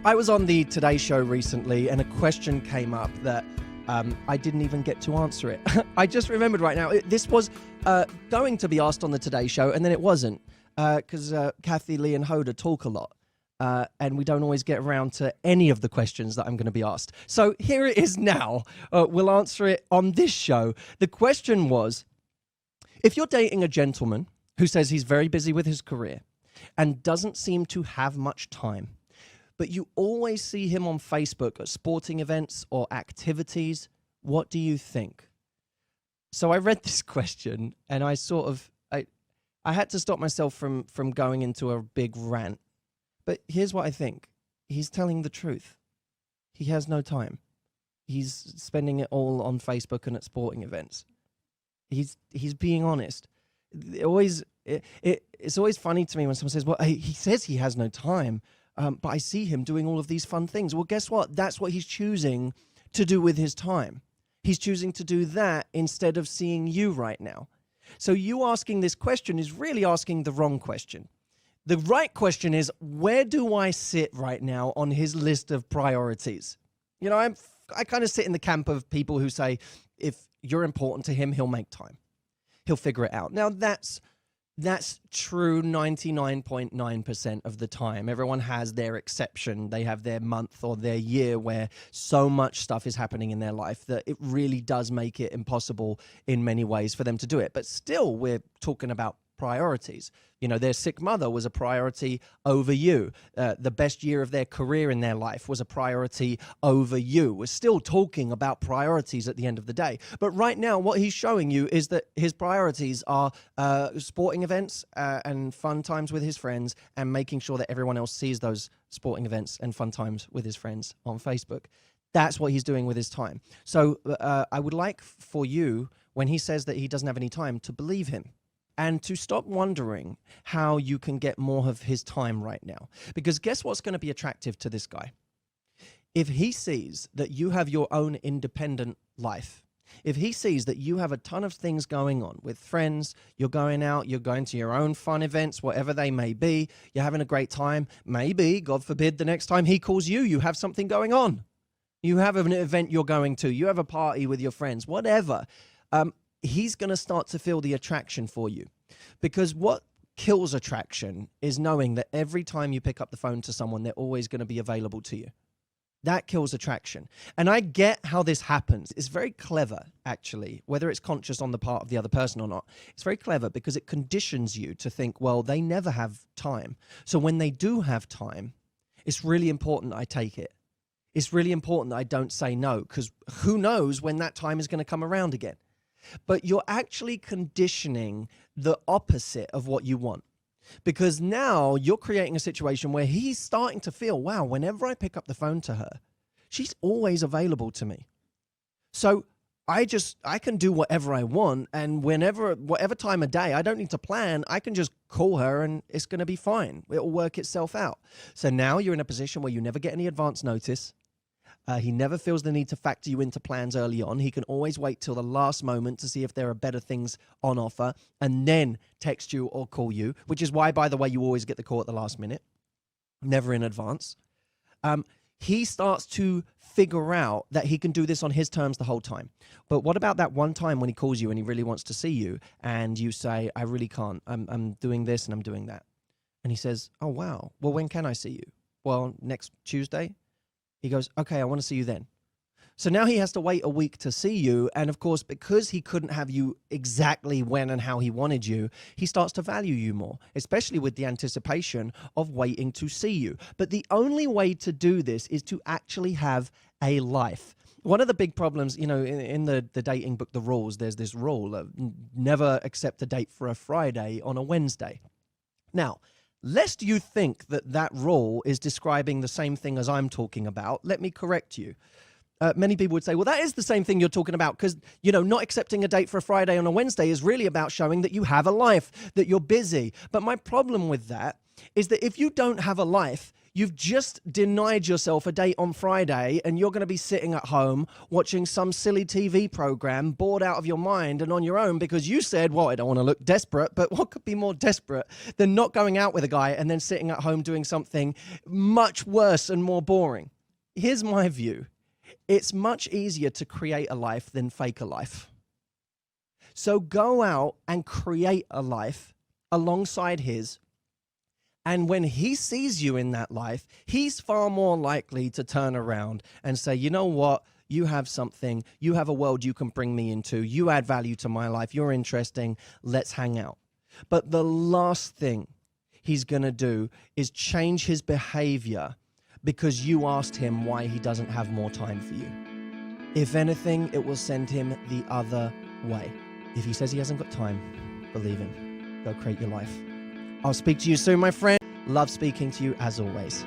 I was on the Today Show recently and a question came up that I didn't even get to answer it. I just remembered right now, this was going to be asked on the Today Show and then it wasn't because Kathy, Lee and Hoda talk a lot and we don't always get around to any of the questions that I'm going to be asked. So here it is now. We'll answer it on this show. The question was, if you're dating a gentleman who says he's very busy with his career and doesn't seem to have much time, but you always see him on Facebook at sporting events or activities, what do you think? So I read this question and I had to stop myself from going into a big rant. But here's what I think. He's telling the truth. He has no time. He's spending it all on Facebook and at sporting events. He's being honest. It's always funny to me when someone says, well, he says he has no time. But I see him doing all of these fun things. Well, guess what? That's what he's choosing to do with his time. He's choosing to do that instead of seeing you right now. So you asking this question is really asking the wrong question. The right question is, where do I sit right now on his list of priorities? You know, I kind of sit in the camp of people who say, if you're important to him, he'll make time. He'll figure it out. Now, that's true 99.9% of the time. Everyone has their exception. They have their month or their year where so much stuff is happening in their life that it really does make it impossible in many ways for them to do it. But still, we're talking about priorities. You know, their sick mother was a priority over you. The best year of their career in their life was a priority over you. We're still talking about priorities at the end of the day. But right now, what he's showing you is that his priorities are sporting events and fun times with his friends and making sure that everyone else sees those sporting events and fun times with his friends on Facebook. That's what he's doing with his time. So I would like for you, when he says that he doesn't have any time, to believe him. And to stop wondering how you can get more of his time right now. Because guess what's going to be attractive to this guy? If he sees that you have your own independent life, if he sees that you have a ton of things going on with friends, you're going out, you're going to your own fun events, whatever they may be, you're having a great time, maybe, God forbid, the next time he calls you, you have something going on. You have an event you're going to, you have a party with your friends, whatever. He's going to start to feel the attraction for you. Because what kills attraction is knowing that every time you pick up the phone to someone, they're always going to be available to you. That kills attraction. And I get how this happens. It's very clever, actually, whether it's conscious on the part of the other person or not. It's very clever because it conditions you to think, well, they never have time. So when they do have time, it's really important that I take it. It's really important that I don't say no, because who knows when that time is going to come around again. But you're actually conditioning the opposite of what you want. Because now you're creating a situation where he's starting to feel, wow, whenever I pick up the phone to her, she's always available to me. So I can do whatever I want, and whatever time of day, I don't need to plan. I can just call her and it's going to be fine. It'll work itself out. So now you're in a position where you never get any advance notice. He never feels the need to factor you into plans early on. He can always wait till the last moment to see if there are better things on offer and then text you or call you, which is why, by the way, you always get the call at the last minute, never in advance. He starts to figure out that he can do this on his terms the whole time. But what about that one time when he calls you and he really wants to see you and you say, I really can't. I'm doing this and I'm doing that. And he says, oh, wow. Well, when can I see you? Well, next Tuesday. He goes, okay, I want to see you then. So now he has to wait a week to see you. And of course, because he couldn't have you exactly when and how he wanted you, he starts to value you more, especially with the anticipation of waiting to see you. But the only way to do this is to actually have a life. One of the big problems, you know, in the dating book, The Rules, there's this rule of never accept a date for a Friday on a Wednesday. Now, lest you think that that rule is describing the same thing as I'm talking about, let me correct you. Many people would say, well, that is the same thing you're talking about because, you know, not accepting a date for a Friday on a Wednesday is really about showing that you have a life, that you're busy. But my problem with that is that if you don't have a life, You've just denied yourself a date on Friday and you're going to be sitting at home watching some silly TV program, bored out of your mind and on your own because you said, well, I don't want to look desperate, but what could be more desperate than not going out with a guy and then sitting at home doing something much worse and more boring? Here's my view. It's much easier to create a life than fake a life. So go out and create a life alongside his. And when he sees you in that life, he's far more likely to turn around and say, you know what? You have something. You have a world you can bring me into. You add value to my life. You're interesting. Let's hang out. But the last thing he's going to do is change his behavior because you asked him why he doesn't have more time for you. If anything, it will send him the other way. If he says he hasn't got time, believe him. Go create your life. I'll speak to you soon, my friend. Love speaking to you as always.